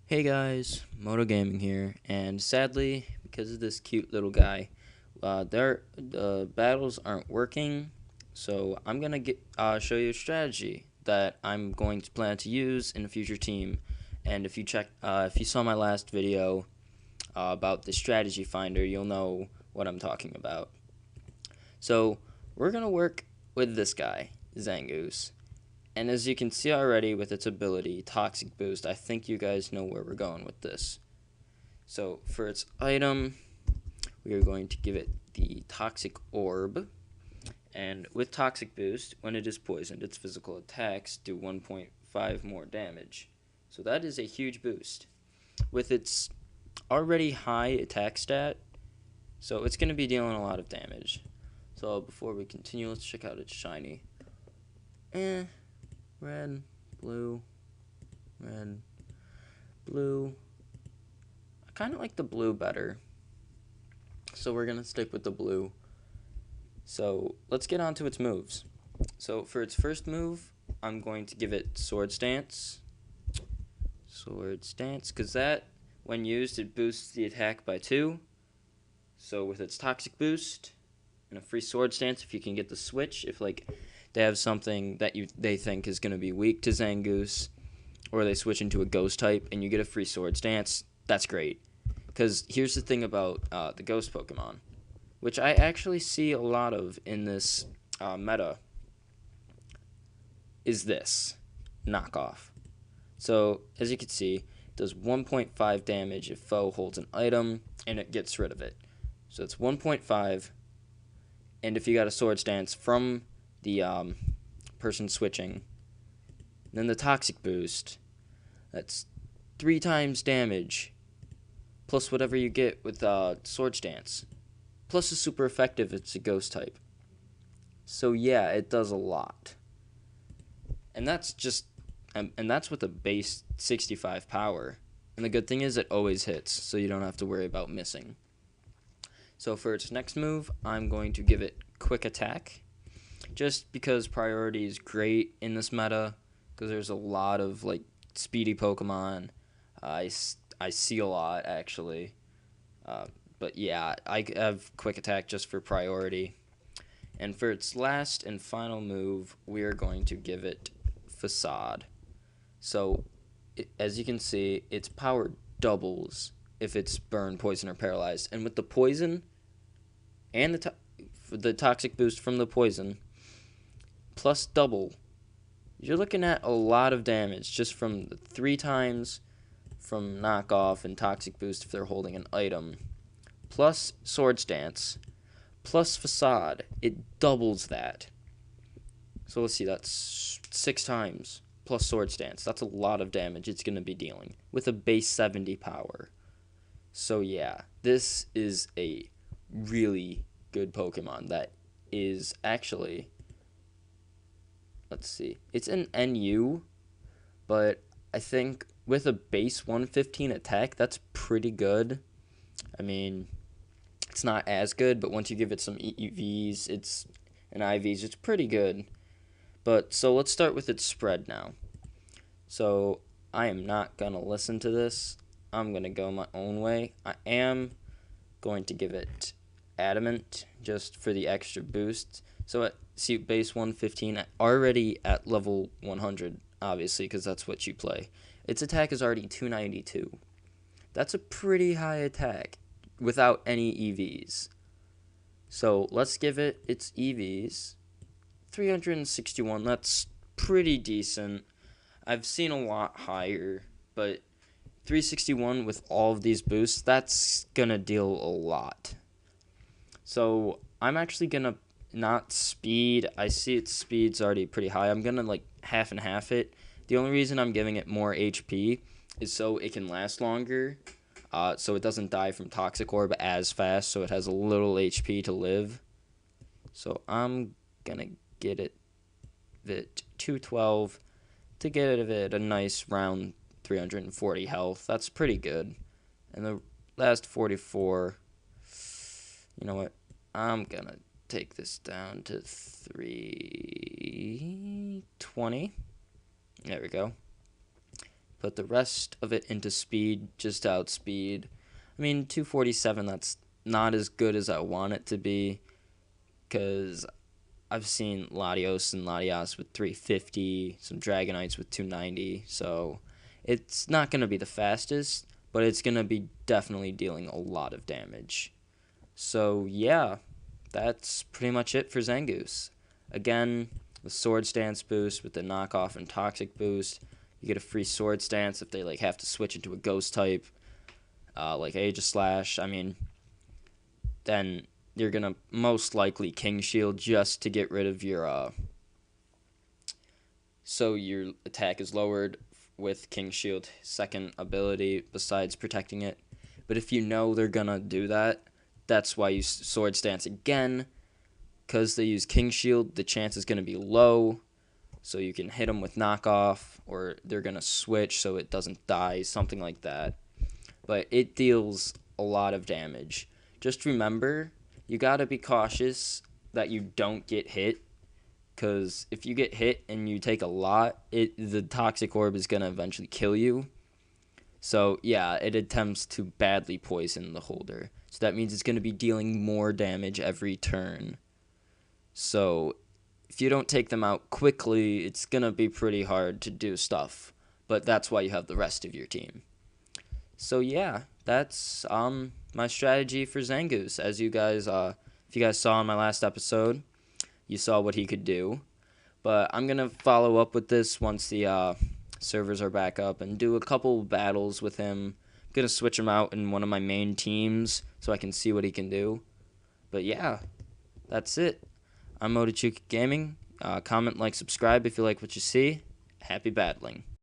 Hey guys, MotoGaming here, and sadly, because of this cute little guy, the battles aren't working. So I'm gonna show you a strategy that I'm going to plan to use in a future team. And if you saw my last video about the strategy finder, you'll know what I'm talking about. So we're gonna work with this guy, Zangoose. And as you can see already with its ability, Toxic Boost, I think you guys know where we're going with this. So for its item, we are going to give it the Toxic Orb. And with Toxic Boost, when it is poisoned, its physical attacks do 1.5 more damage. So that is a huge boost. With its already high attack stat, so it's going to be dealing a lot of damage. So before we continue, let's check out its shiny. Red, blue, red, blue. I kind of like the blue better, so we're going to stick with the blue. So let's get on to its moves. So for its first move, I'm going to give it Sword Stance. Sword Stance, because that, when used, it boosts the attack by 2. So with its Toxic Boost and a free Sword Stance, if you can get the switch, if like they have something that they think is going to be weak to Zangoose, or they switch into a Ghost type and you get a free Sword Stance, that's great. Because here's the thing about the Ghost Pokemon, which I actually see a lot of in this meta, is this knockoff. So as you can see, it does 1.5 damage if foe holds an item and it gets rid of it. So it's 1.5, and if you got a Sword Stance from the person switching, then the Toxic Boost, that's 3 times damage, plus whatever you get with Sword Stance. Plus it's super effective, it's a Ghost type. So yeah, it does a lot. And that's with a base 65 power. And the good thing is it always hits, so you don't have to worry about missing. So for its next move, I'm going to give it Quick Attack. Just because priority is great in this meta, because there's a lot of like speedy Pokemon. I see a lot actually. But yeah, I have Quick Attack just for priority. And for its last and final move, we are going to give it Facade. So, as you can see, its power doubles if it's burned, poison, or paralyzed. And with the poison and the Toxic Boost from the poison, plus double, you're looking at a lot of damage just from the 3 times from knockoff and Toxic Boost if they're holding an item, plus Sword Stance, plus Facade. It doubles that. So let's see, that's 6 times plus Sword Stance. That's a lot of damage it's going to be dealing with a base 70 power. So yeah, this is a really good Pokemon that is actually, let's see, it's an NU, but I think with a base 115 attack, that's pretty good. I mean, it's not as good, but once you give it some EVs, and IVs, it's pretty good. But so let's start with its spread now. So I am not going to listen to this. I'm going to go my own way. I am going to give it Adamant just for the extra boost. So at base 115, already at level 100, obviously, because that's what you play. Its attack is already 292. That's a pretty high attack without any EVs. So let's give it its EVs. 361, that's pretty decent. I've seen a lot higher, but 361 with all of these boosts, that's gonna deal a lot. So I'm actually gonna not speed. I see its speed's already pretty high. I'm gonna like half and half it. The only reason I'm giving it more HP is so it can last longer, so it doesn't die from Toxic Orb as fast, so it has a little HP to live. So I'm gonna get it 212 to give it a nice round 340 health. That's pretty good. And the last 44, you know what? I'm gonna take this down to 320. There we go. put the rest of it into speed just to outspeed. I mean, 247, that's not as good as I want it to be, because I've seen Latios and Latias with 350, some Dragonites with 290, so it's not going to be the fastest, but it's going to be definitely dealing a lot of damage. So yeah, that's pretty much it for Zangoose. Again, the Sword Stance boost with the knockoff and toxic boost, you get a free Sword Stance if they like have to switch into a ghost type, like Aegislash. I mean, then you're gonna most likely King Shield just to get rid of your so your attack is lowered with King Shield second ability besides protecting it. But if you know they're gonna do that, that's why you Sword Stance again, because they use King Shield, the chance is gonna be low, so you can hit them with knockoff, or they're gonna switch so it doesn't die, something like that. But it deals a lot of damage. Just remember, you gotta be cautious that you don't get hit, because if you get hit and you take a lot, the toxic orb is gonna eventually kill you. So yeah, it attempts to badly poison the holder. So that means it's gonna be dealing more damage every turn. So if you don't take them out quickly, it's gonna be pretty hard to do stuff. But that's why you have the rest of your team. So yeah, that's my strategy for Zangoose. As you guys, if you guys saw in my last episode, you saw what he could do. But I'm gonna follow up with this once the servers are back up and do a couple battles with him. I'm gonna switch him out in one of my main teams so I can see what he can do. But yeah, that's it. I'm MotochukaGaming. Comment, like, subscribe if you like what you see. Happy battling.